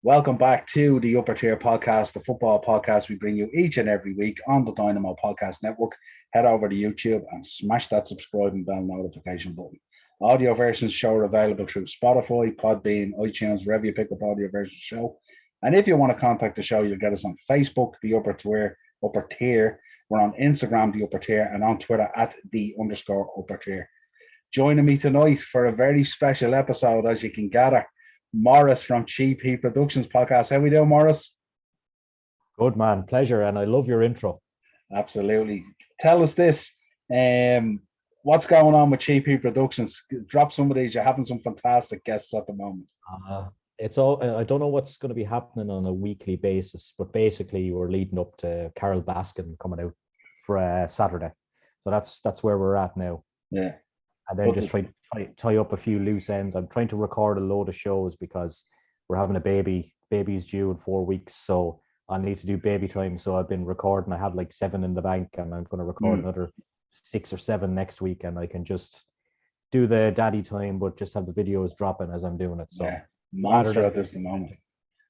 Welcome back to the Upper Tier Podcast, the football podcast we bring you each and every week on the Dynamo Podcast Network. Head over to YouTube and smash that subscribe and bell notification button. Audio versions show are available through Spotify, Podbean, iTunes, wherever you pick up audio version show. And if you want to contact the show, you'll get us on Facebook, the Upper Tier. We're on Instagram, the Upper Tier, and on Twitter at @the_Upper Tier. Joining me tonight for a very special episode, as you can gather, Maurice from Cheap Heat Productions podcast. How we doing, Maurice? Good, man. Pleasure. And I love your intro. Absolutely. Tell us this. What's going on with Cheap Heat Productions? Drop some of these. You're having some fantastic guests at the moment. It's all. I don't know what's going to be happening on a weekly basis, but basically we're leading up to Carol Baskin coming out for Saturday. So that's where we're at now. Yeah. And then just try to tie up a few loose ends. I'm trying to record a load of shows because we're having a baby. Baby's due in 4 weeks, so I need to do baby time. So I've been recording. I have like 7 in the bank, and I'm going to record another 6 or 7 next week, and I can just do the daddy time, but just have the videos dropping as I'm doing it. So yeah, monster at this moment.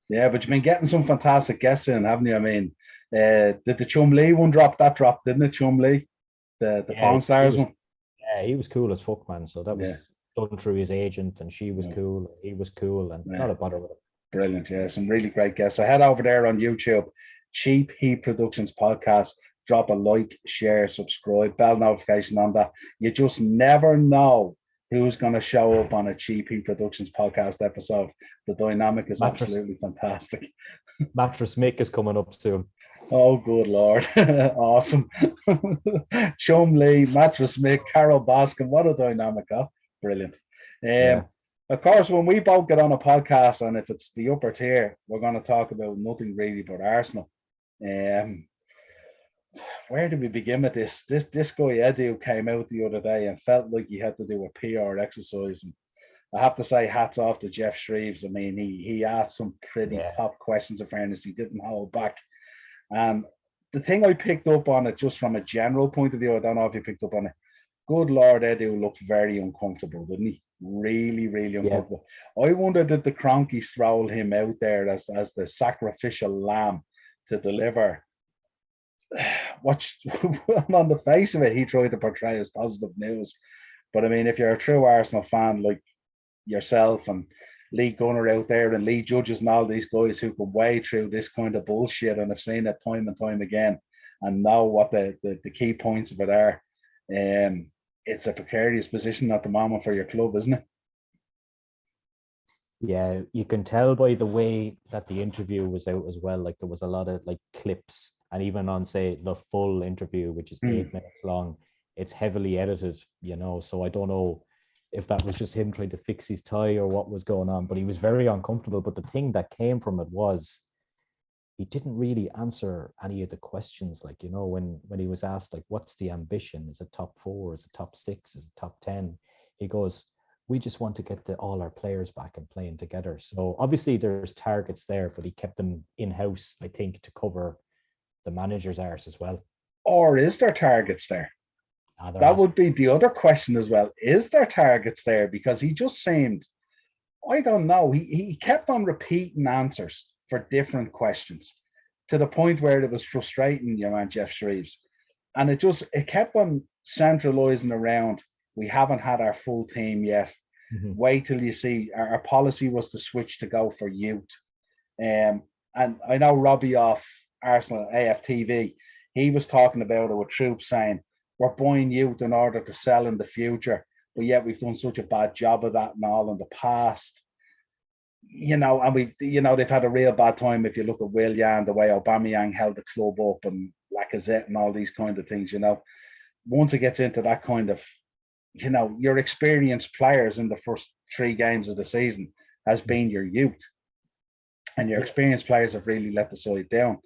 Yeah, but you've been getting some fantastic guests in, haven't you? I mean, did the Chum Lee one drop? That dropped, didn't it? Chum Lee, the Pawn Stars one. Yeah, he was cool as fuck, man. So that was done through his agent, and she was cool. He was cool, and not a bother with it. Brilliant. Yeah, some really great guests. So head over there on YouTube, Cheap Heat Productions Podcast. Drop a like, share, subscribe, bell notification on that. You just never know who's going to show up on a Cheap Heat Productions Podcast episode. The dynamic is absolutely fantastic. Mattress Mick is coming up soon. Oh, good Lord. Awesome. Chum Lee, Mattress Mick, Carol Baskin. What a dynamic, huh? Brilliant. Of course, when we both get on a podcast, and if it's the Upper Tier, we're going to talk about nothing really but Arsenal. Where do we begin with this? This guy, Edu, came out the other day and felt like he had to do a PR exercise. And I have to say, hats off to Jeff Shreves. I mean, he asked some pretty top questions, in fairness. He didn't hold back. And the thing I picked up on it, just from a general point of view, I don't know if you picked up on it. Good Lord, Edu looked very uncomfortable, didn't he? Really, really uncomfortable. Yeah. I wonder, did the Cronkies throw him out there as the sacrificial lamb to deliver what, on the face of it, he tried to portray as positive news. But I mean, if you're a true Arsenal fan like yourself and Lee Gunner out there and Lee Judges and all these guys who can wade through this kind of bullshit, and have seen it time and time again and know what the key points of it are, it's a precarious position at the moment for your club, isn't it? Yeah, you can tell by the way that the interview was out as well. Like, there was a lot of like clips, and even on, say, the full interview, which is 8 minutes long, it's heavily edited, so I don't know if that was just him trying to fix his tie or what was going on, but he was very uncomfortable. But the thing that came from it was he didn't really answer any of the questions. Like, when he was asked, like, what's the ambition? Is it top 4? Is it top 6? Is it top 10? He goes, we just want to get all our players back and playing together. So obviously there's targets there, but he kept them in-house, I think, to cover the manager's arse as well. Or is there targets there? That would be the other question as well. Is there targets there? Because he just seemed, I don't know, he kept on repeating answers for different questions to the point where it was frustrating, Jeff Shreves. And it kept on centralizing around, we haven't had our full team yet. Wait till you see. Our policy was to switch to go for youth. And I know Robbie off Arsenal AFTV, he was talking about it with troops, saying, we're buying youth in order to sell in the future, but yet we've done such a bad job of that and all in the past. And they've had a real bad time. If you look at Willian, the way Aubameyang held the club up, and Lacazette and all these kind of things, once it gets into that kind of, your experienced players in the first 3 games of the season has been your youth, and your experienced players have really let the side down.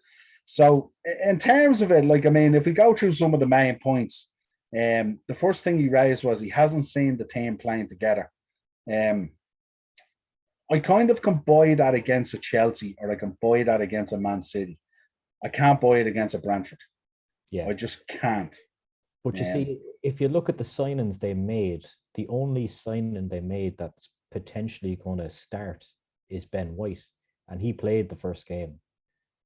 So in terms of it, if we go through some of the main points, the first thing he raised was he hasn't seen the team playing together. I kind of can buy that against a Chelsea, or I can buy that against a Man City. I can't buy it against a Brentford. Yeah, I just can't. But you see, if you look at the signings they made, the only signing they made that's potentially going to start is Ben White. and he played the first game.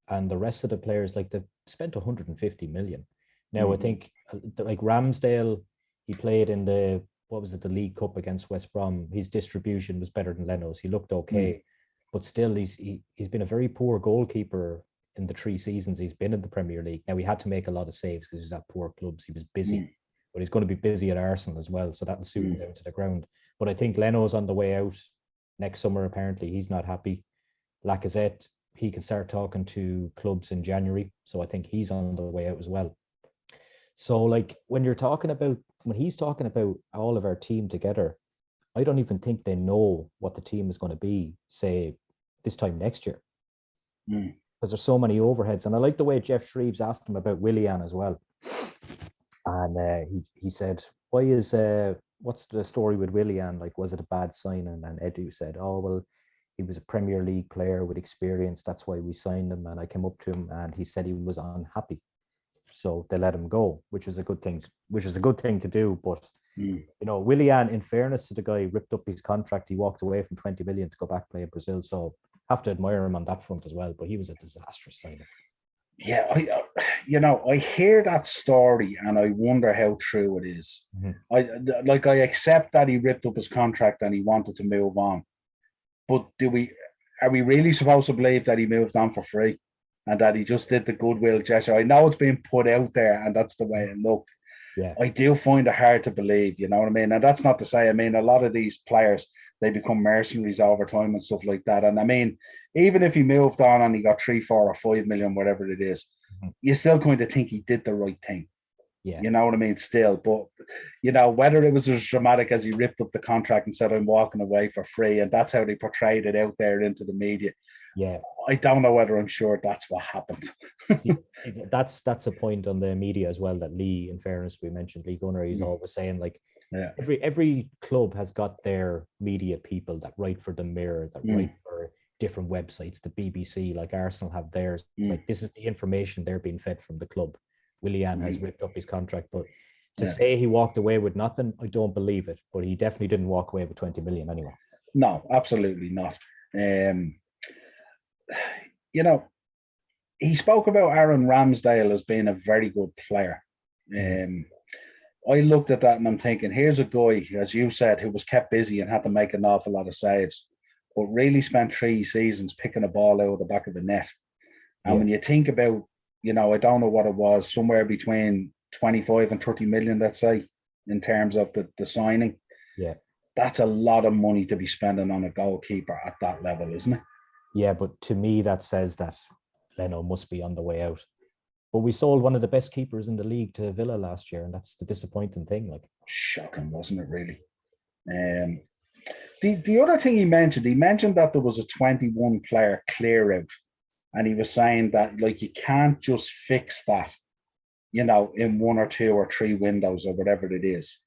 And the rest of the players, like, they've spent 150 million. Now, I think like Ramsdale, he played in the, what was it, the League Cup against West Brom. His distribution was better than Leno's. He looked okay, but still, he's been a very poor goalkeeper in the 3 seasons he's been in the Premier League. Now, he had to make a lot of saves because he was at poor clubs. He was busy, but he's going to be busy at Arsenal as well, so that'll suit him down to the ground. But I think Leno's on the way out next summer. Apparently, he's not happy. Lacazette, he can start talking to clubs in January, so I think he's on the way out as well. So, like, when he's talking about all of our team together, I don't even think they know what the team is going to be, say, this time next year. Because there's so many overheads. And I like the way Jeff Shreves asked him about Willian as well. And he said, what's the story with Willian? Like, was it a bad signing? And Edu said, oh, well, he was a Premier League player with experience. That's why we signed him. And I came up to him and he said he was unhappy. So they let him go, which is a good thing to do. But, you know, Willian, in fairness to the guy, ripped up his contract. He walked away from 20 million to go back play in Brazil. So have to admire him on that front as well. But he was a disastrous signing. Yeah, I hear that story and I wonder how true it is. I accept that he ripped up his contract and he wanted to move on. But are we really supposed to believe that he moved on for free and that he just did the goodwill gesture? I know it's being put out there and that's the way it looked. Yeah. I do find it hard to believe, you know what I mean? And that's not to say, I mean, a lot of these players, they become mercenaries over time and stuff like that. And I mean, even if he moved on and he got 3, 4 or 5 million, whatever it is, you still kind of think he did the right thing. Yeah. You know what I mean? Still, but you know, whether it was as dramatic as he ripped up the contract and said, I'm walking away for free, and that's how they portrayed it out there into the media. Yeah. I don't know whether I'm sure that's what happened. See, that's a point on the media as well that Lee, in fairness, we mentioned Lee Gunner, he's always saying, like, every club has got their media people that write for the Mirror, that write for different websites, the BBC, like Arsenal have theirs. Like, this is the information they're being fed from the club. Willian has ripped up his contract, but to say he walked away with nothing, I don't believe it. But he definitely didn't walk away with 20 million anyway. No, absolutely not. You know, he spoke about Aaron Ramsdale as being a very good player. I looked at that and I'm thinking, here's a guy, as you said, who was kept busy and had to make an awful lot of saves, but really spent 3 seasons picking a ball out of the back of the net. And when you think about, you know, I don't know what it was, somewhere between 25 and 30 million, let's say, in terms of the signing. Yeah. That's a lot of money to be spending on a goalkeeper at that level, isn't it? Yeah, but to me, that says that Leno must be on the way out. But we sold one of the best keepers in the league to Villa last year, and that's the disappointing thing. Like, shocking, wasn't it, really? The other thing he mentioned that there was a 21 player clear out. And he was saying that, like, you can't just fix that, you know, in 1 or 2 or 3 windows or whatever it is.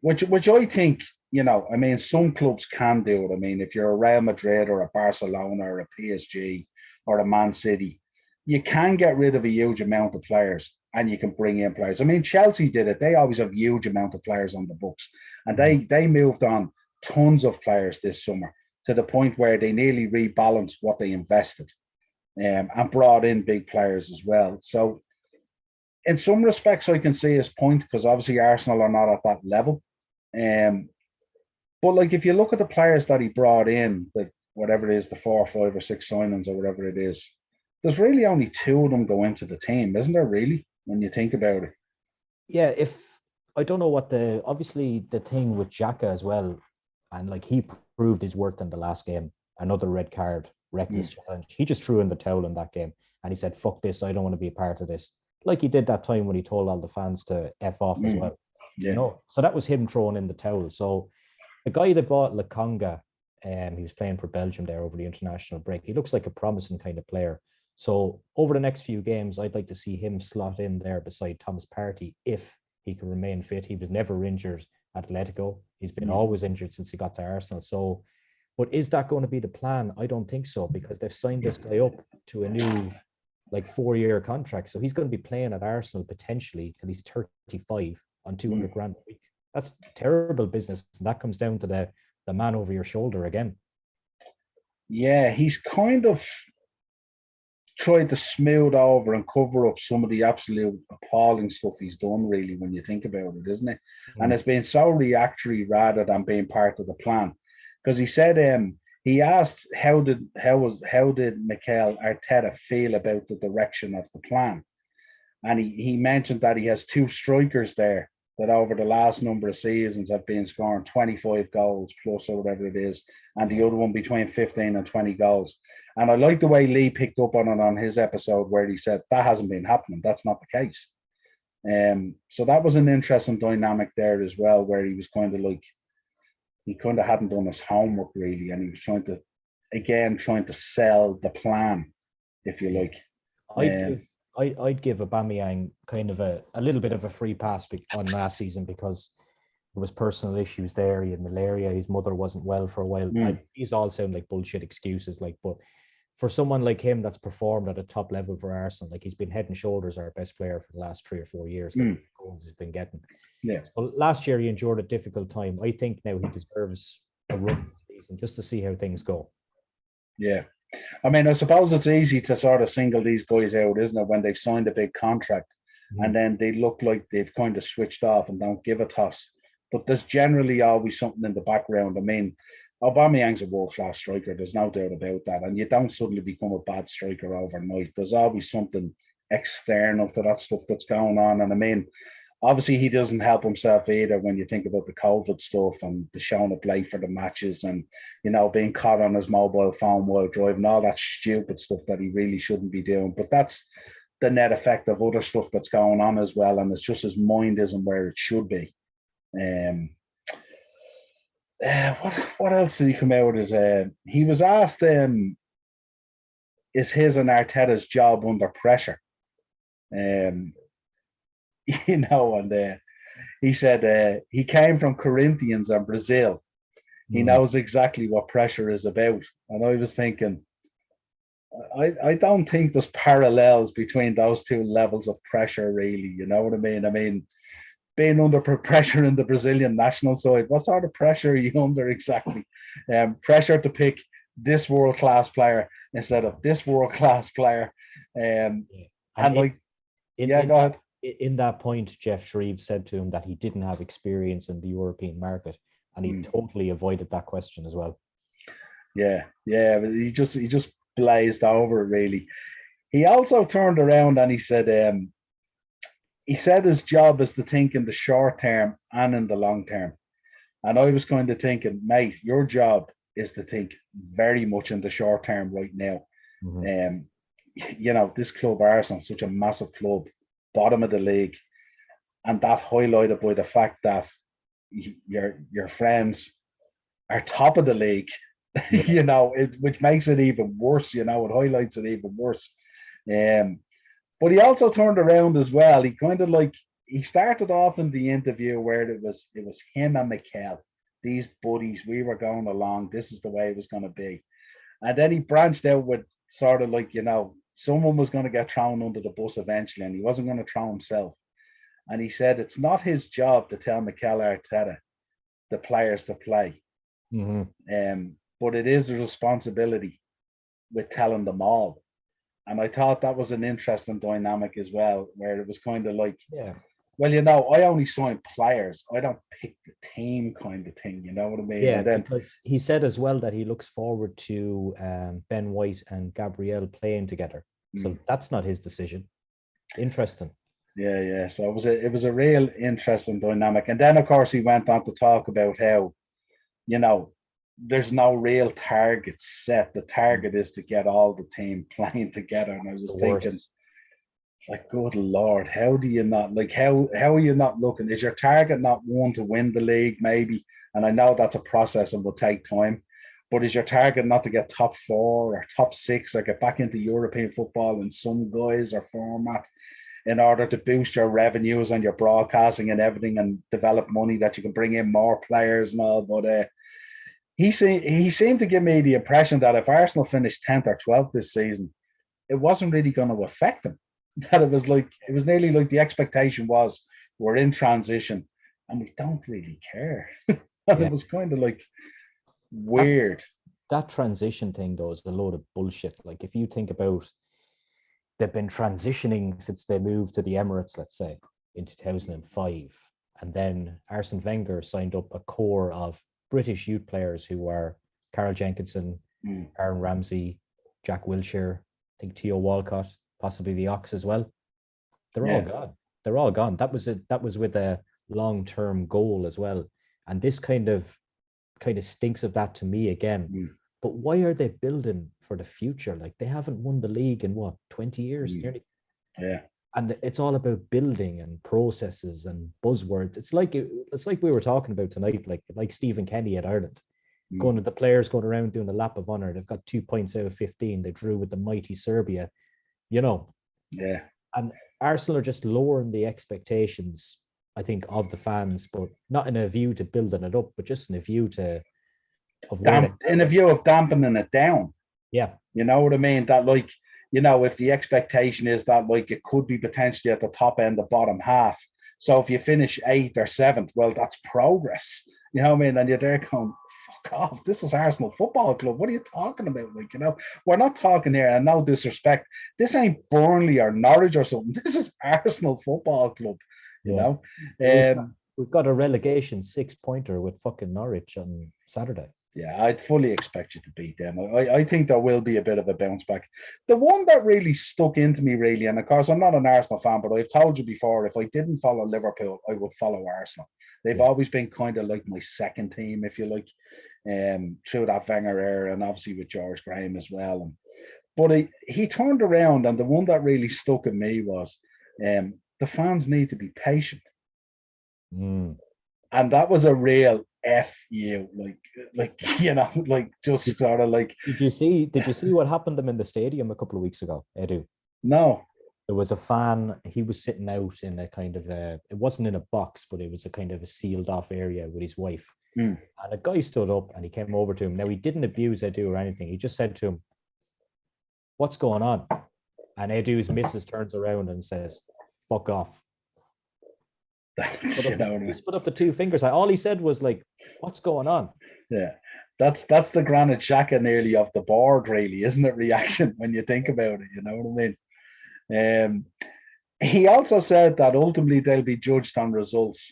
Which I think, you know, I mean, some clubs can do it. I mean, if you're a Real Madrid or a Barcelona or a PSG or a Man City, you can get rid of a huge amount of players and you can bring in players. I mean, Chelsea did it. They always have huge amount of players on the books. And they moved on tons of players this summer to the point where they nearly rebalanced what they invested. And brought in big players as well. So in some respects, I can see his point because obviously Arsenal are not at that level. But like, if you look at the players that he brought in, that whatever it is, the 4, 5 or 6 signings or whatever it is, there's really only 2 of them go into the team, isn't there, really, when you think about it? Yeah, I don't know what obviously the thing with Xhaka as well, and like, he proved his worth in the last game, another red card, reckless challenge. He just threw in the towel in that game and he said, fuck this, I don't want to be a part of this. Like he did that time when he told all the fans to F off as well. Yeah. You know? So that was him throwing in the towel. So the guy that bought Lakonga, he was playing for Belgium there over the international break. He looks like a promising kind of player. So over the next few games, I'd like to see him slot in there beside Thomas Partey if he can remain fit. He was never injured at Atletico. He's been always injured since he got to Arsenal. So, but is that going to be the plan? I don't think so, because they've signed this guy up to a new, like, 4-year contract. So he's going to be playing at Arsenal potentially till he's 35 on 200 grand a week. That's terrible business. And that comes down to the man over your shoulder again. Yeah, he's kind of tried to smooth over and cover up some of the absolute appalling stuff he's done, really, when you think about it, isn't it? And Mm. it's been so reactionary rather than being part of the plan. Because he said he asked how did Mikel Arteta feel about the direction of the plan? And he mentioned that he has two strikers there that over the last number of seasons have been scoring 25 goals plus or whatever it is, and the other one between 15 and 20 goals. And I like the way Lee picked up on it on his episode where he said that hasn't been happening. That's not the case. So that was an interesting dynamic there as well, where he was kind of like, he kind of hadn't done his homework really, and he was trying to sell the plan, if you like. I'd give I'd give Aubameyang kind of a little bit of a free pass on last season because there was personal issues there. He had malaria. His mother wasn't well for a while. These all sound like bullshit excuses. Like, but for someone like him that's performed at a top level for Arsenal, like he's been head and shoulders our best player for the last 3 or 4 years. Like goals he's been getting. Yeah. So last year he endured a difficult time. I think now he deserves a run season just to see how things go. Yeah. I mean, I suppose it's easy to sort of single these guys out, isn't it, when they've signed a big contract and then they look like they've kind of switched off and don't give a toss. But there's generally always something in the background. I mean, Aubameyang's a world-class striker. There's no doubt about that. And you don't suddenly become a bad striker overnight. There's always something external to that stuff that's going on. And I mean, obviously he doesn't help himself either when you think about the COVID stuff and the showing up late for the matches and, you know, being caught on his mobile phone while driving, all that stupid stuff that he really shouldn't be doing. But that's the net effect of other stuff that's going on as well. And it's just his mind isn't where it should be. What else did he come out as? He was asked, is his and Arteta's job under pressure? You know, and he said he came from Corinthians and Brazil. He knows exactly what pressure is about. And I was thinking, I don't think there's parallels between those two levels of pressure, really. You know what I mean? I mean, being under pressure in the Brazilian national side, what sort of pressure are you under exactly? Pressure to pick this world-class player instead of this world-class player. And like, go ahead. In that point, Jeff Shreve said to him that he didn't have experience in the European market, and he totally avoided that question as well. Yeah, but he just blazed over it, really. He also turned around and he said his job is to think in the short term and in the long term. And I was kind of thinking, mate, your job is to think very much in the short term right now. You know, this club, Arsenal, such a massive club, bottom of the league, and that highlighted by the fact that your friends are top of the league, you know, which makes it even worse. You know, it highlights it even worse. But he also turned around as well. He kind of like he started off in the interview where it was him and Mikel, these buddies. We were going along. This is the way it was going to be, and then he branched out with sort of like, you know, someone was going to get thrown under the bus eventually, and he wasn't going to throw himself. And he said it's not his job to tell Mikel Arteta the players to play, but it is a responsibility with telling them all. And I thought that was an interesting dynamic as well, where it was kind of like, well, you know, I only sign players. I don't pick the team kind of thing. You know what I mean? Yeah, because he said as well that he looks forward to Ben White and Gabriel playing together. So that's not his decision. Interesting. Yeah. So it was a real interesting dynamic. And then, of course, he went on to talk about how, you know, there's no real target set. The target is to get all the team playing together. And I was just thinking, like, good Lord, how do you not, like, how are you not looking? Is your target not one to win the league, maybe? And I know that's a process and will take time, but is your target not to get top 4 or top 6 or get back into European football in some guise or format in order to boost your revenues and your broadcasting and everything and develop money that you can bring in more players and all? But he seemed to give me the impression that if Arsenal finished 10th or 12th this season, it wasn't really going to affect them. That it was nearly like the expectation was we're in transition and we don't really care. And it was kind of like weird. that transition thing though is a load of bullshit. Like if you think about, they've been transitioning since they moved to the Emirates, let's say, in 2005. And then Arsene Wenger signed up a core of British youth players who are Carl Jenkinson, Aaron Ramsey, Jack Wilshere, I think Theo Walcott, possibly the Ox as well. They're all gone. They're all gone. That was with a long-term goal as well. And this kind of stinks of that to me again. But why are they building for the future? Like they haven't won the league in what, 20 years nearly. Yeah. And it's all about building and processes and buzzwords. It's like we were talking about tonight, like Stephen Kenny at Ireland. Going to the players going around doing a lap of honor. They've got 2 points out of 15. They drew with the mighty Serbia, you know. Yeah. And Arsenal are just lowering the expectations, I think, of the fans, but not in a view to building it up, but just in a view to in a view of dampening it down. Yeah. You know what I mean? That like, you know, if the expectation is that like it could be potentially at the top end, the bottom half. So if you finish 8th or 7th, well, that's progress. You know what I mean? And you're there going, fuck off. This is Arsenal Football Club. What are you talking about? Like, you know, we're not talking here, and no disrespect, this ain't Burnley or Norwich or something. This is Arsenal Football Club, you know. We've got a relegation 6-pointer with fucking Norwich on Saturday. Yeah, I'd fully expect you to beat them. I think there will be a bit of a bounce back. The one that really stuck into me, really, and of course, I'm not an Arsenal fan, but I've told you before, if I didn't follow Liverpool, I would follow Arsenal. They've always been kind of like my second team, if you like, through that Wenger era, and obviously with George Graham as well. But he turned around, and the one that really stuck in me was the fans need to be patient. And that was a real F you, like you know, like just sort of like. Did you see what happened to them in the stadium a couple of weeks ago, Edu? No. There was a fan. He was sitting out in a kind of it wasn't in a box, but it was a kind of a sealed off area with his wife. And a guy stood up and he came over to him. Now he didn't abuse Edu or anything. He just said to him, "What's going on?" And Edu's missus turns around and says, "Fuck off." He put up the 2 fingers. All he said was like, "What's going on?" Yeah, that's the Granite Xhaka nearly of the board, really, isn't it? Reaction when you think about it, you know what I mean? He also said that ultimately they'll be judged on results.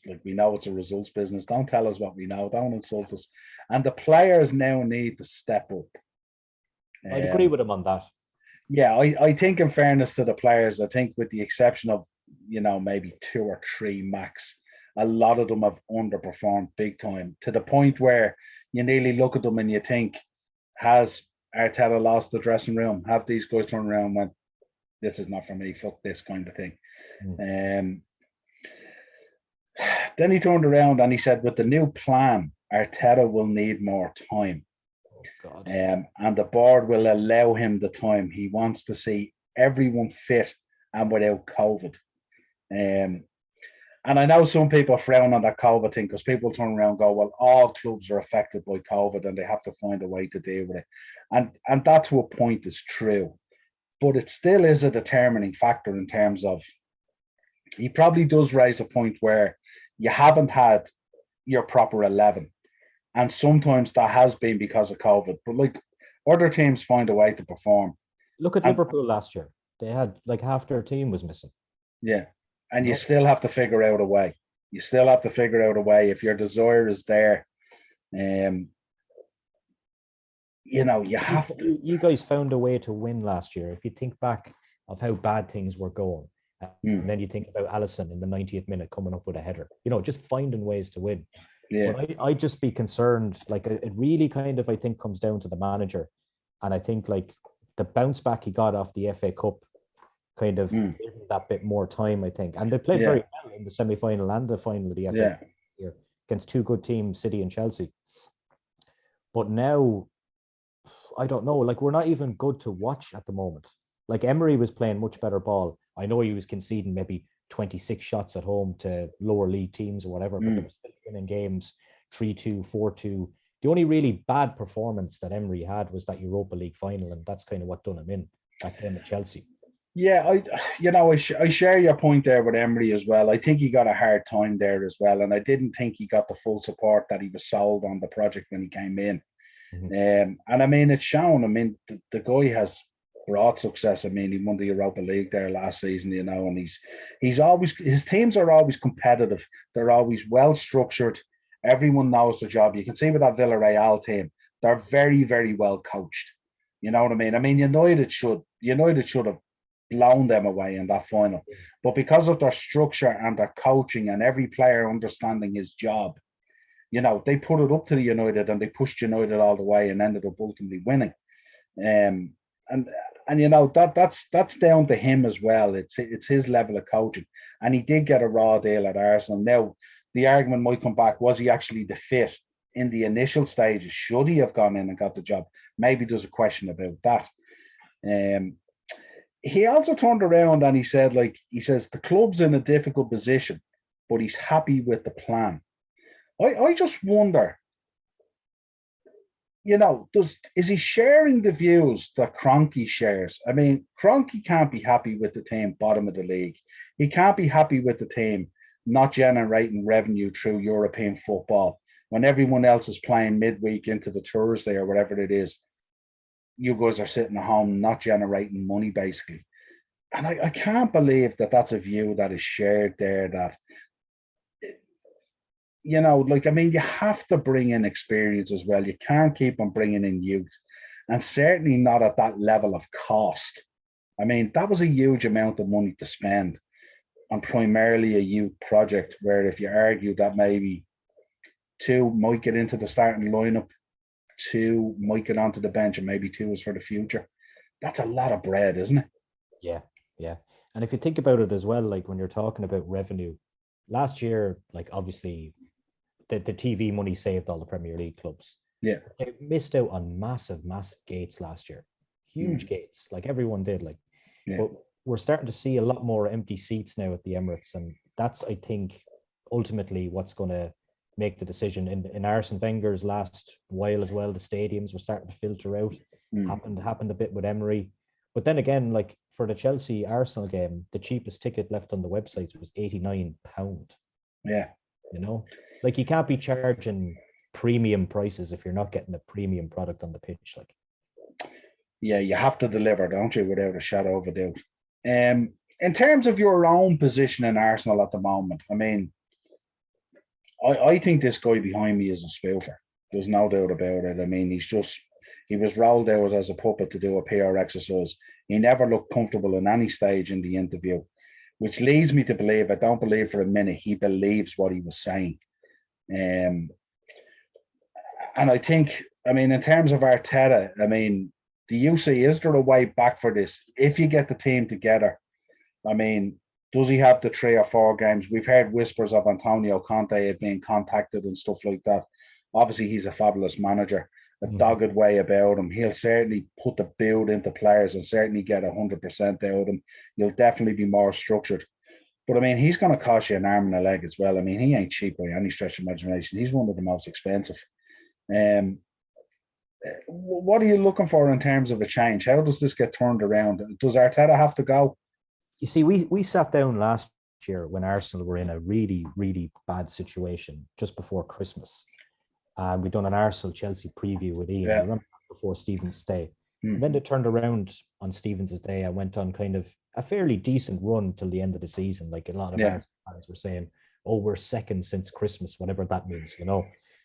Like, we know it's a results business. Don't tell us what we know. Don't insult us. And the players now need to step up. I'd agree with him on that. Yeah, I think in fairness to the players, I think with the exception of, you know, maybe 2 or 3 max, a lot of them have underperformed big time, to the point where you nearly look at them and you think, has Arteta lost the dressing room? Have these guys turned around and went, this is not for me, fuck this kind of thing? Then he turned around and he said, with the new plan, Arteta will need more time. God. And the board will allow him the time. He wants to see everyone fit and without COVID. And I know some people frown on that COVID thing, because people turn around and go, well, all clubs are affected by COVID and they have to find a way to deal with it. And that to a point is true. But it still is a determining factor in terms of, he probably does raise a point where you haven't had your proper 11. And sometimes that has been because of COVID. But like, other teams find a way to perform. Look at Liverpool last year. They had like half their team was missing. Yeah. And you still have to figure out a way. You still have to figure out a way. If your desire is there, you know, you have to. You guys found a way to win last year. If you think back of how bad things were going, and then you think about Alisson in the 90th minute coming up with a header, you know, just finding ways to win. Yeah. But I'd just be concerned. Like, it really kind of, I think, comes down to the manager. And I think like the bounce back he got off the FA Cup kind of gave him that bit more time, I think. And they played very well in the semi-final and the final of the FA Cup here against 2 good teams, City and Chelsea. But now, I don't know, like, we're not even good to watch at the moment. Like, Emery was playing much better ball. I know he was conceding maybe 26 shots at home to lower league teams or whatever, but they were still winning games 3-2, 4-2. The only really bad performance that Emery had was that Europa League final, and that's kind of what done him in, that game at Chelsea. Yeah, I share your point there with Emery as well. I think he got a hard time there as well, and I didn't think he got the full support that he was sold on the project when he came in. And I mean, it's shown. I mean, the guy has brought success. I mean, he won the Europa League there last season, and he's always, his teams are always competitive. They're always well structured. Everyone knows the job. You can see with that Villarreal team, they're very, very well coached. You know what I mean? I mean, United should have blown them away in that final, but because of their structure and their coaching and every player understanding his job, they put it up to the United and they pushed United all the way and ended up ultimately winning. Um, and that's down to him as well. It's his level of coaching, and he did get a raw deal at Arsenal. Now the argument might come back: was he actually the fit in the initial stages? Should he have gone in and got the job? Maybe there's a question about that. He also turned around and he said, he says the club's in a difficult position, but he's happy with the plan. I just wonder, is he sharing the views that Kroenke shares? I mean, Kroenke can't be happy with the team bottom of the league. He can't be happy with the team not generating revenue through European football when everyone else is playing midweek into the Thursday or whatever it is. You guys are sitting at home not generating money, basically. And I can't believe that that's a view that is shared there, that I mean, you have to bring in experience as well. You can't keep on bringing in youth, and certainly not at that level of cost. I mean, that was a huge amount of money to spend on primarily a youth project, where if you argue that maybe two might get into the starting lineup, two might get onto the bench, and maybe two is for the future. That's a lot of bread, isn't it? Yeah, yeah. And if you think about it as well, like when you're talking about revenue, last year, like obviously the TV money saved all the Premier League clubs. Yeah. They missed out on massive, massive gates last year. Huge gates, like everyone did. But we're starting to see a lot more empty seats now at the Emirates. And that's, I think, ultimately what's going to make the decision. In Arsene Wenger's last while as well, the stadiums were starting to filter out. Happened a bit with Emery. But then again, like for the Chelsea Arsenal game, the cheapest ticket left on the websites was £89. Yeah. Like you can't be charging premium prices if you're not getting a premium product on the pitch. Like, yeah, you have to deliver, don't you, without a shadow of a doubt. In terms of your own position in Arsenal at the moment, I mean, I think this guy behind me is a spoofer. There's no doubt about it. I mean, he was rolled out as a puppet to do a PR exercise. He never looked comfortable in any stage in the interview, which leads me to believe, I don't believe for a minute, he believes what he was saying. And I think, I mean, in terms of Arteta, I mean, do you see, is there a way back for this? If you get the team together, I mean, does he have the 3 or 4 games? We've heard whispers of Antonio Conte being contacted and stuff like that. Obviously, he's a fabulous manager, a dogged way about him. He'll certainly put the build into players and certainly get 100% out of them. You'll definitely be more structured. But I mean, he's going to cost you an arm and a leg as well. I mean, he ain't cheap by any stretch of imagination. He's one of the most expensive. What are you looking for in terms of a change? How does this get turned around? Does Arteta have to go? You see, we sat down last year when Arsenal were in a really, really bad situation just before Christmas. We'd done an Arsenal-Chelsea preview with Ian. I remember before Stevens' day. And then they turned around on Stevens' day and went on kind of a fairly decent run till the end of the season. Like a lot of Arsenal fans were saying, oh, we're second since Christmas, whatever that means,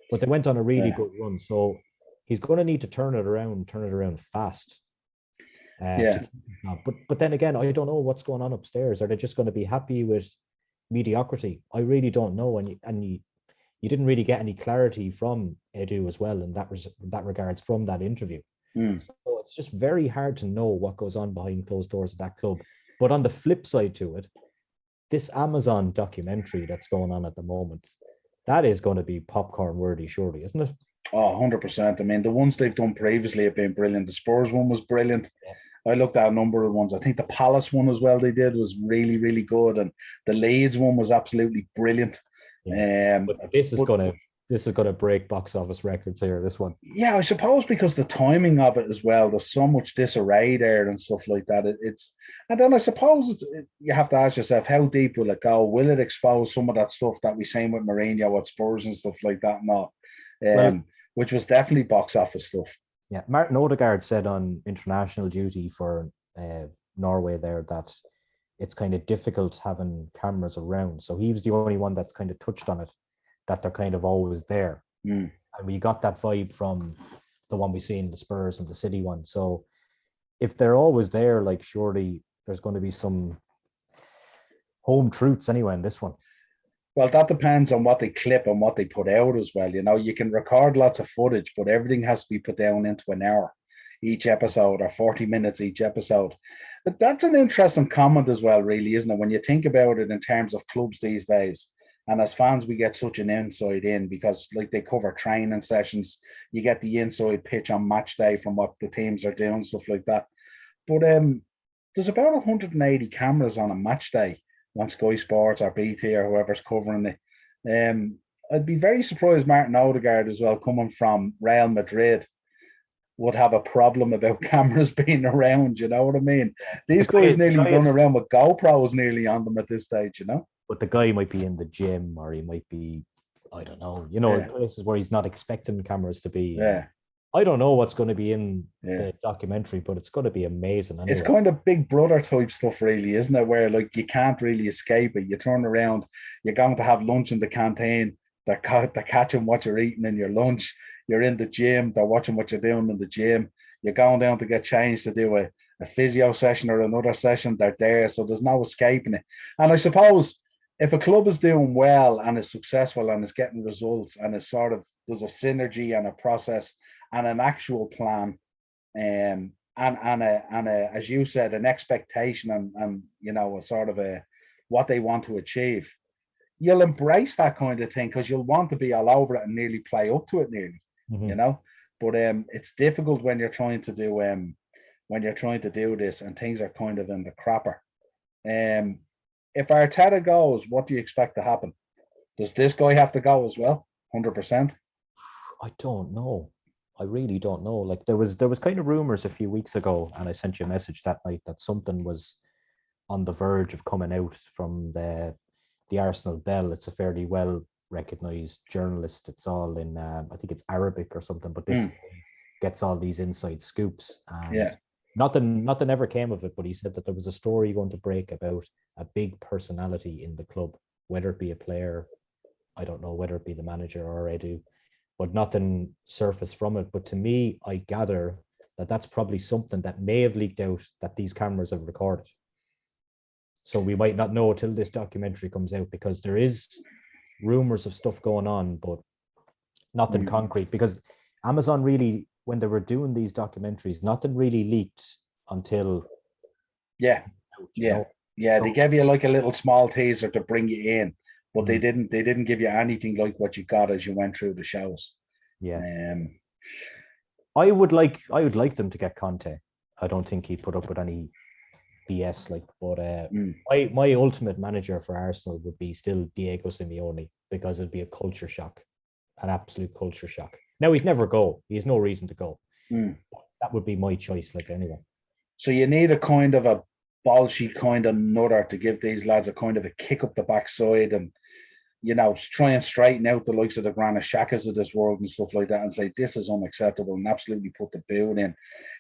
But they went on a really good run. So he's going to need to turn it around fast. But then again, I don't know what's going on upstairs. Are they just going to be happy with mediocrity? I really don't know. And you didn't really get any clarity from Edu as well in that regards from that interview. So it's just very hard to know what goes on behind closed doors at that club. But on the flip side to it, this Amazon documentary that's going on at the moment, that is going to be popcorn worthy, surely, isn't it? Oh, 100%. I mean, the ones they've done previously have been brilliant. The Spurs one was brilliant. I looked at a number of ones. I think the Palace one as well they did was really, really good. And the Leeds one was absolutely brilliant. But this is gonna break box office records here, this one. Yeah, I suppose because the timing of it as well, there's so much disarray there and stuff like that. And then I suppose you have to ask yourself, how deep will it go? Will it expose some of that stuff that we seen with Mourinho at Spurs and stuff like that? No. which was definitely box office stuff. Yeah, Martin Odegaard said on international duty for Norway there that it's kind of difficult having cameras around. So he was the only one that's kind of touched on it, that they're kind of always there. Mm. And we got that vibe from the one we see in the Spurs and the City one. So if they're always there, like surely there's going to be some home truths anyway in this one. Well, that depends on what they clip and what they put out as well. You know, you can record lots of footage, but everything has to be put down into an hour each episode, or 40 minutes each episode. But that's an interesting comment as well, really, isn't it? When you think about it in terms of clubs these days, and as fans, we get such an insight in because, like, they cover training sessions, you get the inside pitch on match day from what the teams are doing, stuff like that. But there's about 180 cameras on a match day on Sky Sports or BT or whoever's covering it. I'd be very surprised Martin Odegaard as well, coming from Real Madrid, would have a problem about cameras being around. You know what I mean? These guys nearly run around with GoPros nearly on them at this stage, you know? But the guy might be in the gym, or he might be, I don't know, places where he's not expecting cameras to be. Yeah. I don't know what's going to be in the documentary, but it's going to be amazing. Anyway. It's kind of Big Brother type stuff, really, isn't it? Where, like, you can't really escape it. You turn around, you're going to have lunch in the canteen. They're catching what you're eating in your lunch. You're in the gym. They're watching what you're doing in the gym. You're going down to get changed to do a physio session or another session. They're there, so there's no escaping it. And I suppose if a club is doing well and is successful and is getting results and is sort of, there's a synergy and a process and an actual plan, and as you said, an expectation and you know, a sort of a what they want to achieve, you'll embrace that kind of thing because you'll want to be all over it and nearly play up to it nearly, you know. But it's difficult when you're trying to do this and things are kind of in the crapper. If Arteta goes, what do you expect to happen? Does this guy have to go as well? 100%. I don't know. I really don't know. Like there was kind of rumors a few weeks ago, and I sent you a message that night that something was on the verge of coming out from the Arsenal Bell. It's a fairly well recognized journalist. It's all in I think it's Arabic or something, but this gets all these inside scoops. And nothing ever came of it, but he said that there was a story going to break about a big personality in the club, whether it be a player, I don't know, whether it be the manager or Edu, but nothing surfaced from it. But to me, I gather that that's probably something that may have leaked out that these cameras have recorded. So we might not know till this documentary comes out, because there is rumors of stuff going on, but nothing concrete. Because Amazon really, when they were doing these documentaries, nothing really leaked until they gave you like a little small teaser to bring you in, but they didn't give you anything like what you got as you went through the shows. I would like them to get Conte. I don't think he'd put up with any BS, like, but my ultimate manager for Arsenal would be still Diego Simeone, because it'd be a culture shock, an absolute culture shock. Now he'd never go. He has no reason to go. That would be my choice, like, anyway. So you need a kind of a bolshy kind of nutter to give these lads a kind of a kick up the backside and, you know, try and straighten out the likes of the Granit Xhakas of this world and stuff like that and say, this is unacceptable, and absolutely put the boot in.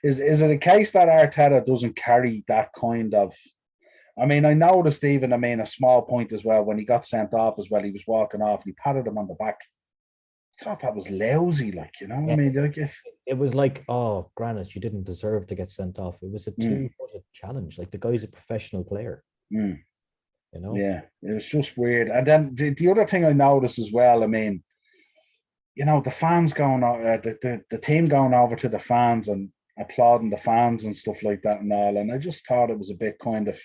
Is it a case that Arteta doesn't carry that kind of... I mean, I noticed even, a small point as well, when he got sent off as well, he was walking off and he patted him on the back. I thought that was lousy, like, you know what I mean? Like, it was like, oh, Granit, you didn't deserve to get sent off. It was a two-footed challenge. Like, the guy's a professional player. You know? Yeah, it was just weird. And then the other thing I noticed as well, I mean, you know, the fans going, the team going over to the fans and applauding the fans and stuff like that and all. And I just thought it was a bit kind of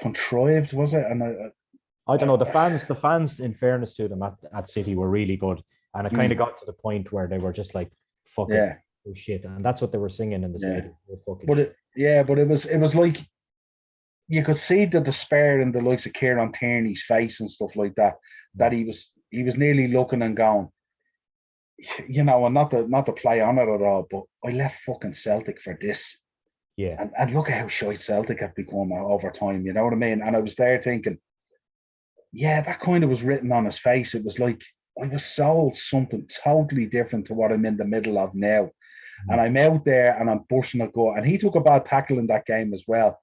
contrived, was it? And I don't know. The fans, in fairness to them at City, were really good, and it kind of got to the point where they were just like, "Fucking shit," and that's what they were singing in the stadium. But it was like you could see the despair in the likes of Kieran Tierney's face and stuff like that. That he was nearly looking and going, you know, and not to play on it at all, but I left fucking Celtic for this. Yeah, and look at how shite Celtic have become over time. You know what I mean? And I was there thinking, yeah, that kind of was written on his face. It was like, I was sold something totally different to what I'm in the middle of now. Mm. And I'm out there and I'm bursting a gut. And he took a bad tackle in that game as well.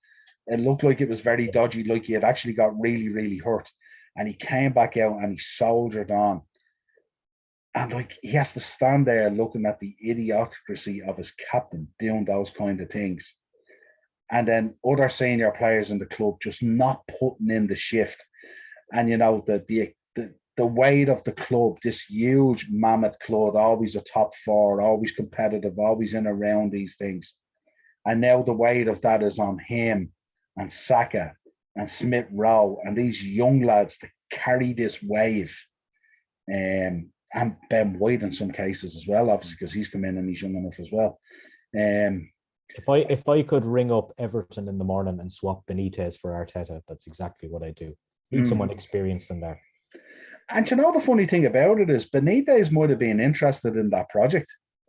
It looked like it was very dodgy, like he had actually got really, really hurt. And he came back out and he soldiered on. And like he has to stand there looking at the idiocracy of his captain doing those kind of things. And then other senior players in the club just not putting in the shift. And you know, the weight of the club, this huge mammoth club, always a top four, always competitive, always in around these things. And now the weight of that is on him and Saka and Smith Rowe and these young lads to carry this wave. And Ben White in some cases as well, obviously, because he's come in and he's young enough as well. If I could ring up Everton in the morning and swap Benitez for Arteta, that's exactly what I do. Need someone experienced in there. And you know the funny thing about it is Benitez might have been interested in that project.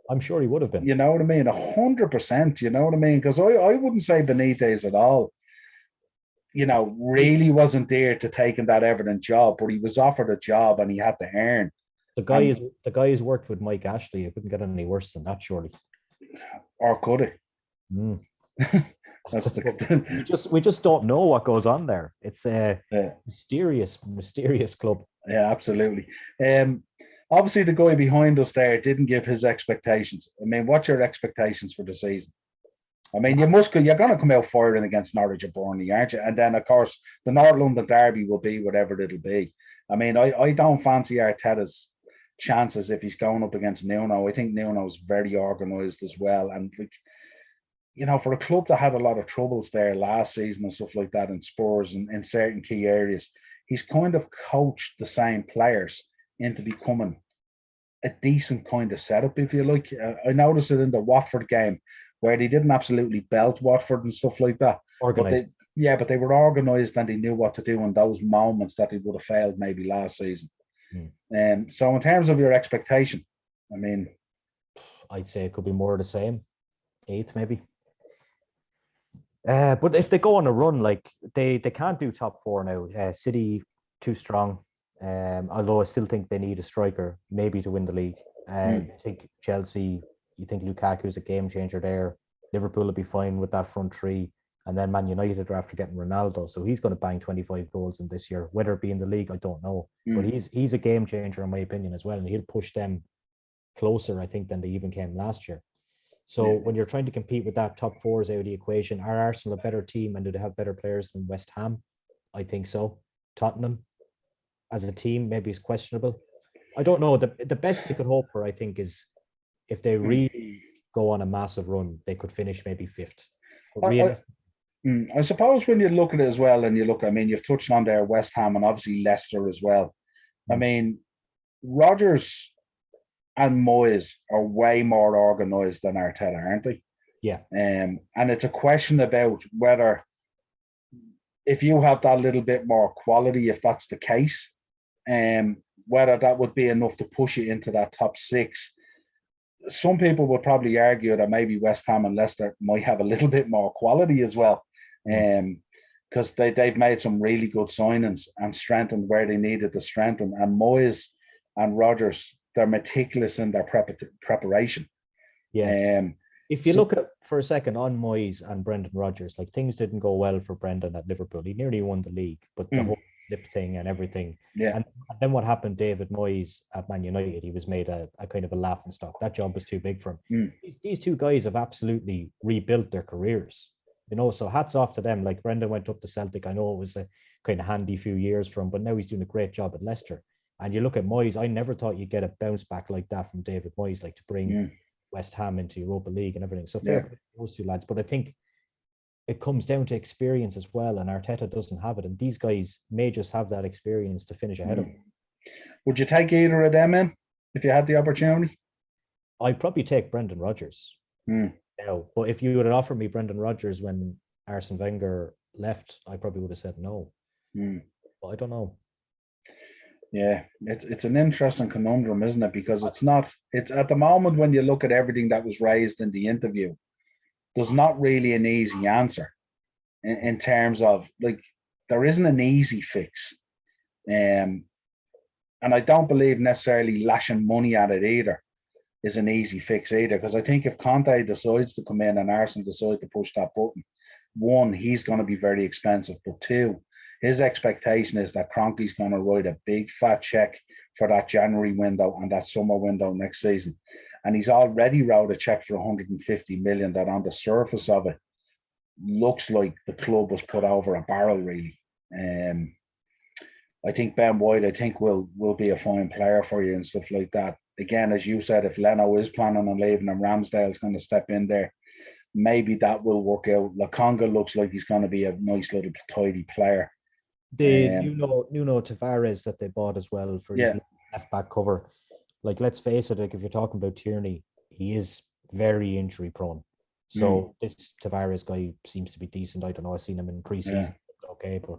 I'm sure he would have been. You know what I mean? 100%. You know what I mean? Because I wouldn't say Benitez at all. You know, really wasn't there to take in that Everton job, but he was offered a job and he had to earn. The guy has worked with Mike Ashley. It couldn't get any worse than that, surely. Or could it? Mm. we just don't know what goes on there. It's a mysterious club. Yeah, absolutely. Obviously, the guy behind us there didn't give his expectations. I mean, what's your expectations for the season? I mean, you're going to come out firing against Norwich and Burnley, aren't you? And then, of course, the North London derby will be whatever it'll be. I mean, I don't fancy Arteta's chances if he's going up against Nuno. I think Nuno's very organised as well. And, like, you know, for a club that had a lot of troubles there last season and stuff like that in Spurs and in certain key areas, he's kind of coached the same players into becoming a decent kind of setup, if you like. I noticed it in the Watford game where they didn't absolutely belt Watford and stuff like that. Organised. But they were organised and they knew what to do in those moments that they would have failed maybe last season. So in terms of your expectation, I mean, I'd say it could be more of the same. 8th maybe. But if they go on a run, like they can't do top 4 now. City too strong. Although I still think they need a striker, maybe to win the league. I think Chelsea, you think Lukaku's a game changer there. Liverpool will be fine with that front three. And then Man United are after getting Ronaldo. So he's going to bang 25 goals in this year. Whether it be in the league, I don't know. But he's a game changer in my opinion as well. And he'll push them closer, I think, than they even came last year. So when you're trying to compete with that, top 4 is out of the equation. Are Arsenal a better team and do they have better players than West Ham? I think so. Tottenham as a team maybe is questionable. I don't know. The best they could hope for, I think, is if they really go on a massive run, they could finish maybe 5th. I suppose when you look at it as well, and I mean, you've touched on there West Ham and obviously Leicester as well. I mean, Rodgers and Moyes are way more organised than Arteta, aren't they? Yeah. And it's a question about whether, if you have that little bit more quality, if that's the case, whether that would be enough to push you into that top 6. Some people would probably argue that maybe West Ham and Leicester might have a little bit more quality as well, because they've made some really good signings and strengthened where they needed to strengthen. And Moyes and Rodgers, they're meticulous in their preparation. Yeah. If you look at for a second on Moyes and Brendan Rodgers, like things didn't go well for Brendan at Liverpool. He nearly won the league, but the whole lip thing and everything. Yeah. And then what happened, David Moyes at Man United, he was made a kind of a laughing stock. That job was too big for him. These two guys have absolutely rebuilt their careers. You know, so hats off to them. Like Brendan went up to Celtic. I know it was a kind of handy few years for him, but now he's doing a great job at Leicester. And you look at Moyes, I never thought you'd get a bounce back like that from David Moyes, like to bring West Ham into Europa League and everything. So fair to those two lads. But I think it comes down to experience as well, and Arteta doesn't have it. And these guys may just have that experience to finish ahead of him. Would you take either of them in if you had the opportunity? I'd probably take Brendan Rodgers. Now, but if you would have offered me Brendan Rodgers when Arsene Wenger left, I probably would have said no. But I don't know. Yeah, it's an interesting conundrum, isn't it? Because it's at the moment when you look at everything that was raised in the interview, there's not really an easy answer in terms of, like, there isn't an easy fix. And I don't believe necessarily lashing money at it either is an easy fix either. Because I think if Conte decides to come in and Arsenal decide to push that button, one, he's going to be very expensive. But two, his expectation is that Kroenke's going to write a big fat check for that January window and that summer window next season. And he's already wrote a check for 150 million that on the surface of it looks like the club was put over a barrel, really. I think Ben White, I think will be a fine player for you and stuff like that. Again, as you said, if Leno is planning on leaving and Ramsdale's going to step in there, maybe that will work out. Lokonga looks like he's going to be a nice little tidy player. The Nuno Tavares that they bought as well for his left back cover. Like, let's face it, like if you're talking about Tierney, he is very injury prone. So this Tavares guy seems to be decent. I don't know. I've seen him in pre-season. Yeah. Okay, but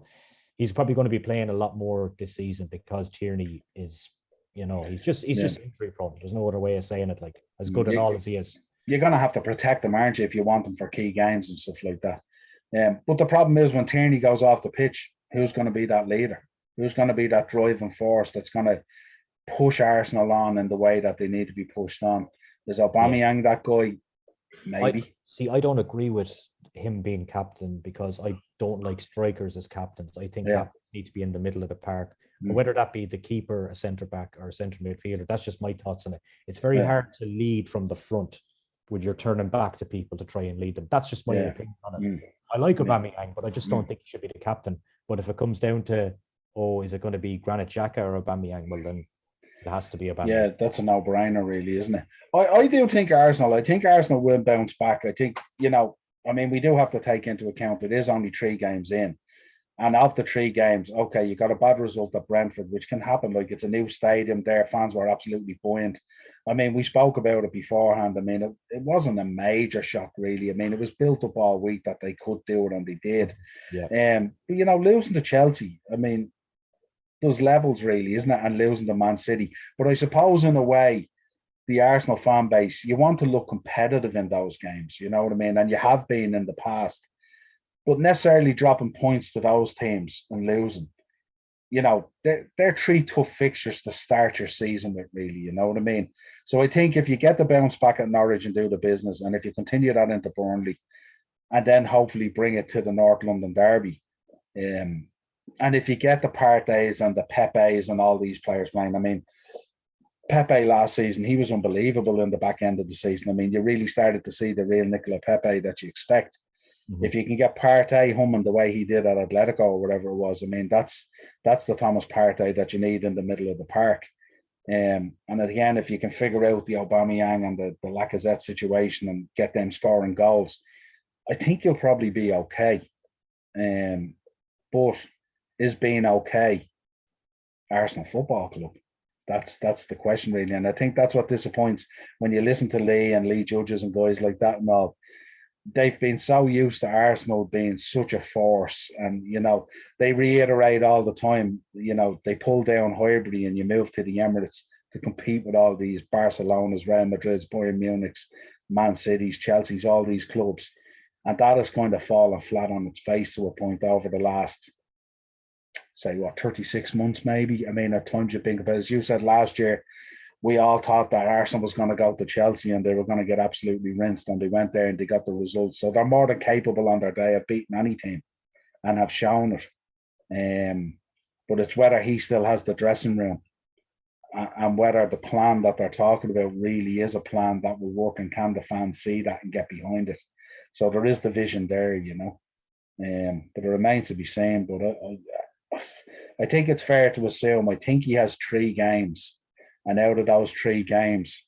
he's probably going to be playing a lot more this season because Tierney is, he's just injury prone. There's no other way of saying it. Like, as good and all as he is. You're going to have to protect him, aren't you, if you want him for key games and stuff like that. But the problem is when Tierney goes off the pitch, who's going to be that leader? Who's going to be that driving force that's going to push Arsenal on in the way that they need to be pushed on? Is Aubameyang that guy? Maybe. I don't agree with him being captain because I don't like strikers as captains. I think captains need to be in the middle of the park. But whether that be the keeper, a centre-back, or a centre midfielder, that's just my thoughts on it. It's very hard to lead from the front when you're turning back to people to try and lead them. That's just my opinion on it. I like Aubameyang, but I just don't think he should be the captain. But if it comes down to, is it going to be Granit Xhaka or Aubameyang? Well, then it has to be Aubameyang. Yeah, that's a no-brainer, really, isn't it? I do think Arsenal will bounce back. I think, we do have to take into account it is only 3 games in. And of the 3 games, okay, you got a bad result at Brentford, which can happen. Like, it's a new stadium there. Fans were absolutely buoyant. We spoke about it beforehand. It wasn't a major shock, really. It was built up all week that they could do it, and they did. Yeah. But, losing to Chelsea, there's levels, really, isn't it? And losing to Man City. But I suppose, in a way, the Arsenal fan base, you want to look competitive in those games, you know what I mean? And you have been in the past. But necessarily dropping points to those teams and losing, they're 3 tough fixtures to start your season with, really, you know what I mean? So I think if you get the bounce back at Norwich and do the business, and if you continue that into Burnley, and then hopefully bring it to the North London Derby, and if you get the Partey's and the Pepe's and all these players playing, Pepe last season, he was unbelievable in the back end of the season. You really started to see the real Nicola Pepe that you expect. Mm-hmm. If you can get Partey humming the way he did at Atletico or whatever it was, that's the Thomas Partey that you need in the middle of the park. And again, if you can figure out the Aubameyang and the Lacazette situation and get them scoring goals, I think you'll probably be okay. But is being okay Arsenal Football Club? That's the question, really. And I think that's what disappoints when you listen to Lee and Lee Judges and guys like that and all. They've been so used to Arsenal being such a force, and they reiterate all the time, they pull down Highbury and you move to the Emirates to compete with all these Barcelonas, Real Madrids, Bayern Munich's, Man City's, Chelsea's, all these clubs. And that has kind of fallen flat on its face to a point over the last, 36 months maybe. At times you think about it, as you said last year, we all thought that Arsenal was going to go to Chelsea and they were going to get absolutely rinsed, and they went there and they got the results. So they're more than capable on their day of beating any team and have shown it. But it's whether he still has the dressing room and whether the plan that they're talking about really is a plan that will work, and can the fans see that and get behind it. So there is the vision there, but it remains to be seen. But I think it's fair to assume, I think he has 3 games. And out of those 3 games,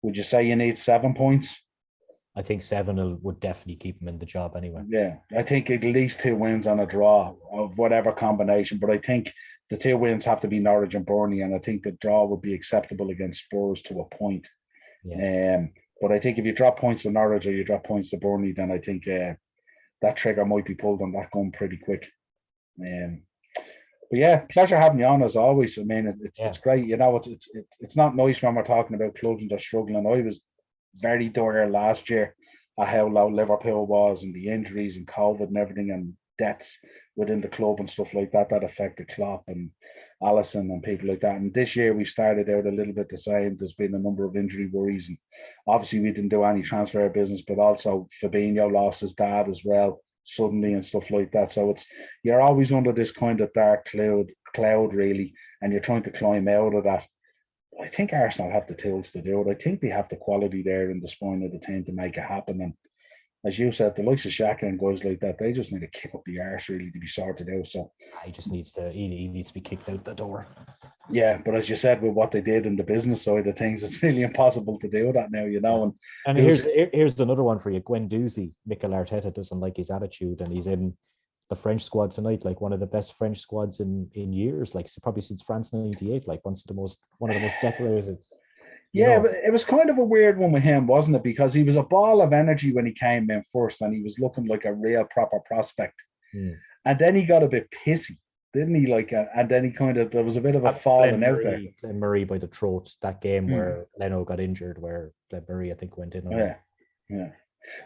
would you say you need 7 points? I think 7 would definitely keep him in the job anyway. Yeah, I think at least 2 wins and a draw of whatever combination. But I think the 2 wins have to be Norwich and Burnley, and I think the draw would be acceptable against Spurs to a point. Yeah. But I think if you drop points to Norwich or you drop points to Burnley, then I think that trigger might be pulled on that gun pretty quick. But yeah, pleasure having you on as always. It's great. It's not nice when we're talking about clubs and they're struggling. I was very dire last year at how low Liverpool was, and the injuries and COVID and everything, and deaths within the club and stuff like that affected Klopp. And Allison and people like that. And this year we started out a little bit the same. There's been a number of injury worries, and obviously we didn't do any transfer business, but also Fabinho lost his dad as well suddenly and stuff like that. So you're always under this kind of dark cloud really, and you're trying to climb out of that. I think Arsenal have the tools to do it. I think they have the quality there in the spine of the team to make it happen. And as you said, the likes of Xhaka and guys like that, they just need to kick up the arse really to be sorted out. So he just needs to be kicked out the door. Yeah, but as you said, with what they did in the business side of things, it's nearly impossible to do that now, you know. And here's another one for you. Guendouzi, Mikel Arteta doesn't like his attitude, and he's in the French squad tonight, like one of the best French squads in years, like probably since France '98, like one of the most decorated. Yeah, but it was kind of a weird one with him, wasn't it? Because he was a ball of energy when he came in first, and he was looking like a real proper prospect. And then he got a bit pissy, didn't he? Like, and then he there was a bit of a falling out there. Glenn Murray by the throat, that game where Leno got injured, where Glenn Murray, I think, went in on Yeah.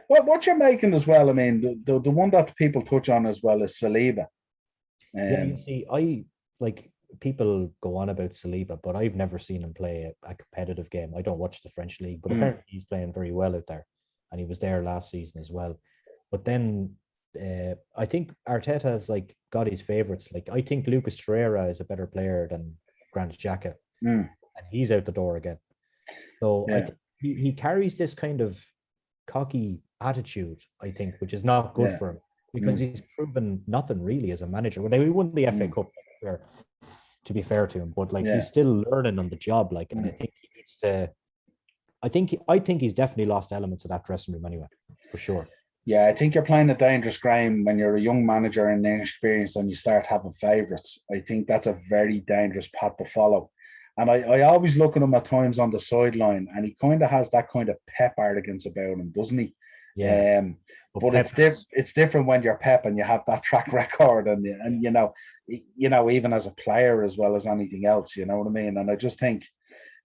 What you're making as well, I mean, the one that people touch on as well is Saliba. You see, I like people go on about Saliba, but I've never seen him play a competitive game. I don't watch the French league, but apparently he's playing very well out there, and he was there last season as well. But then I think Arteta has like got his favorites. Like I think Lucas Torreira is a better player than Granit Xhaka, and he's out the door again. So I think he carries this kind of cocky attitude, I think, which is not good for him, because he's proven nothing really as a manager. Well, he won the FA Cup, to be fair to him, but like he's still learning on the job. Like, and I think he needs to. I think he's definitely lost elements of that dressing room anyway, for sure. Yeah, I think you're playing a dangerous game when you're a young manager and inexperienced and you start having favourites. I think that's a very dangerous path to follow. And I always look at him at times on the sideline, and he kind of has that kind of pep arrogance about him, doesn't he? Yeah. But it's different when you're Pep and you have that track record, and you know, even as a player as well as anything else, you know what I mean? And I just think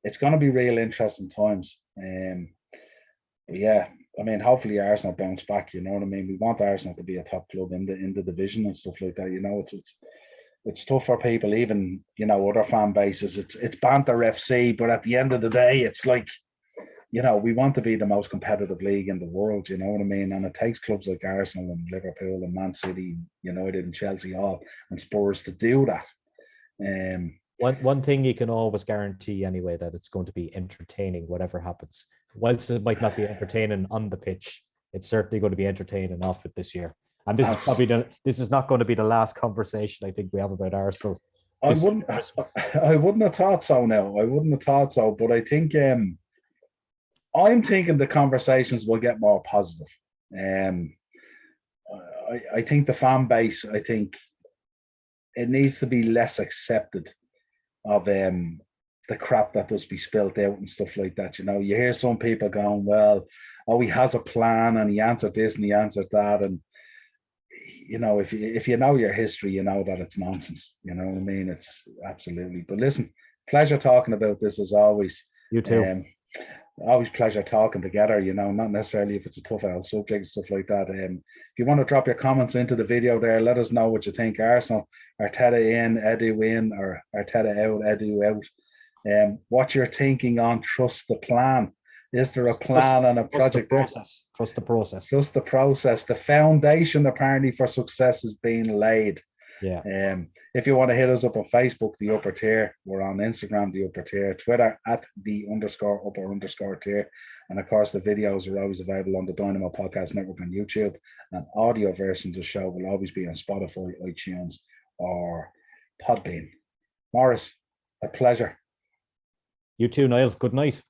it's going to be real interesting times. Yeah, I mean, hopefully Arsenal bounce back. You know what I mean? We want Arsenal to be a top club in the division and stuff like that. You know, it's tough for people, even, you know, other fan bases. It's banter FC, but at the end of the day, it's like, you know, we want to be the most competitive league in the world. You know what I mean? And it takes clubs like Arsenal and Liverpool and Man City, United and Chelsea all and Spurs to do that. One thing you can always guarantee anyway, that it's going to be entertaining, whatever happens. Whilst it might not be entertaining on the pitch, it's certainly going to be entertaining off it this year. And this is probably this is not going to be the last conversation I think we have about Arsenal. I wouldn't have thought so now. I wouldn't have thought so, but I think I'm thinking the conversations will get more positive. I think the fan base, I think it needs to be less accepted of the crap that does be spilt out and stuff like that. You know, you hear some people going, well, oh, he has a plan and he answered this and he answered that. And, you know, if you know your history, you know that it's nonsense. You know what I mean? It's absolutely. But listen, pleasure talking about this as always. You too. Always pleasure talking together, you know, not necessarily if it's a tough subject and stuff like that. If you want to drop your comments into the video there, let us know what you think. Arsenal, Arteta in, Edu in, or Arteta out, Edu out. What you're thinking on Trust the Plan. Is there a plan and a project? Trust the process. Trust the process. The foundation apparently for success is being laid. Yeah. If you want to hit us up on Facebook, The Upper Tier. We're on Instagram, The Upper Tier. Twitter at _upper_tier. And of course, the videos are always available on the Dynamo Podcast Network on YouTube. And audio versions of the show will always be on Spotify, iTunes, or Podbean. Maurice, a pleasure. You too, Niall. Good night.